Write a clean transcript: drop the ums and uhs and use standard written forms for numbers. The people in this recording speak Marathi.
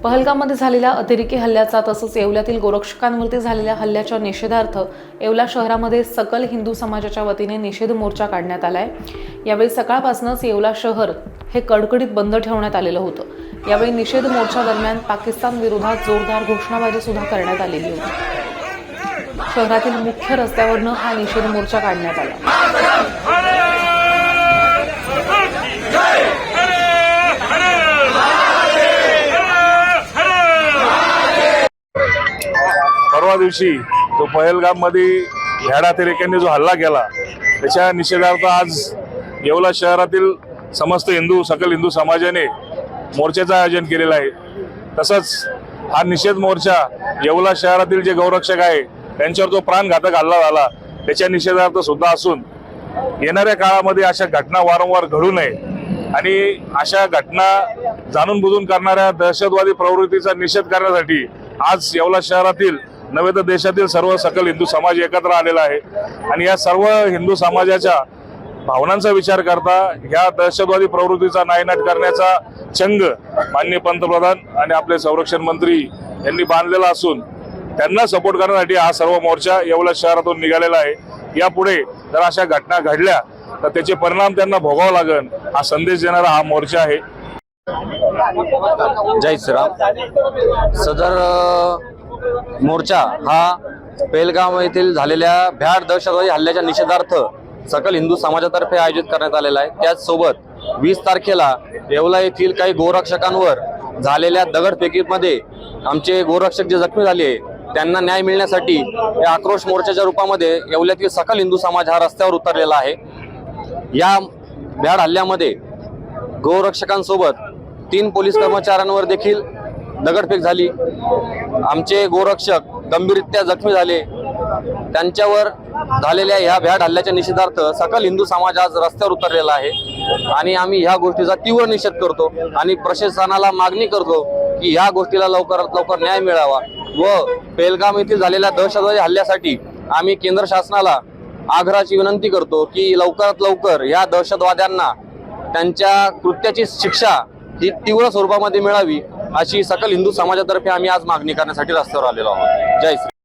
पहलगाममध्ये झालेल्या अतिरेकी हल्ल्याचा तसंच येवल्यातील गोरक्षकांवरती झालेल्या हल्ल्याच्या निषेधार्थ येवला शहरामध्ये सकल हिंदू समाजाच्या वतीने निषेध मोर्चा काढण्यात आलाय। यावेळी सकाळपासूनच येवला शहर हे कडकडीत बंद ठेवण्यात आलेलं होतं। यावेळी निषेध मोर्चा दरम्यान पाकिस्तान विरोधात जोरदार घोषणाबाजी सुद्धा करण्यात आलेली होती। शहरातील मुख्य रस्त्यावरनं हा निषेध मोर्चा काढण्यात आला। परवा दिवशी जो पहलगाममध्ये भ्याड अतिरेक्यांनी जो हल्ला केला त्याच्या निषेधार्थ आज येवला शहरातील समस्त सकल हिंदू समाजाने मोर्चाचं आयोजन केलेलं आहे। तसंच हा निषेध मोर्चा येवला शहरातील जे गौरक्षक आहे त्यांच्यावर जो प्राणघातक हल्ला झाला त्याच्या निषेधार्थ सुद्धा असून येणाऱ्या काळामध्ये अशा घटना वारंवार घडू नये आणि अशा घटना जाणून बुजून करणाऱ्या दहशतवादी प्रवृत्तीचा निषेध करण्यासाठी आज येवला शहरातील नव्हे तर देशातील सर्व सकल हिंदू समाज एकत्र आलेला आहे आणि या सर्व हिंदू समाजाच्या भावनांचा विचार करता ह्या दहशतवादी प्रवृत्तीचा नायनाट करण्याचा चंग माननीय पंतप्रधान आणि आपले संरक्षण मंत्री यांनी बांधलेला असून त्यांना सपोर्ट करण्यासाठी हा सर्व मोर्चा येवला शहरातून निघालेला आहे। यापुढे जर अशा घटना घडल्या तर त्याचे परिणाम त्यांना भोगावं लागेल हा संदेश देणारा हा मोर्चा आहे। जय श्रीराम। सदर मोर्चा हा पहलगाम येथील झालेल्या भ्याड दहशतवादी हल्ल्याच्या निषेधार्थ सकल हिंदू समाजातर्फे आयोजित करण्यात आलेला आहे। त्याचसोबत 20 तारखेला येवला येथील काही गोरक्षकांवर झालेल्या दगडफेकीमध्ये आमचे गोरक्षक जे जखमी झाले त्यांना न्याय मिळण्यासाठी या आक्रोश मोर्चाच्या रूपामध्ये येवल्यातील सकल हिंदू समाज हा रस्त्यावर उतरलेला आहे। या भ्याड हल्ल्यामध्ये गोरक्षकांसोबत 3 पोलीस कर्मचाऱ्यांवर देखील दगडफेक झाली। आमचे गोरक्षक गंभीररित्या जखमी झाले। त्यांच्यावर झालेल्या ह्या भ्याड हल्ल्याच्या निषेधार्थ सकल हिंदू समाज आज रस्त्यावर उतरलेला आहे आणि आम्ही ह्या गोष्टीचा तीव्र निषेध करतो आणि प्रशासनाला मागणी करतो की ह्या गोष्टीला लवकरात लवकर न्याय मिळावा व पहलगाम येथील झालेल्या दहशतवादी हल्ल्यासाठी आम्ही केंद्र शासनाला आग्रहाची विनंती करतो की लवकरात लवकर या दहशतवाद्यांना त्यांच्या कृत्याची शिक्षा ही तीव्र स्वरूपामध्ये मिळावी अशी सकल हिंदू समाजातर्फे आम्ही आज मागणी करण्यासाठी रस्त्यावर आलेलो आहोत। जय श्री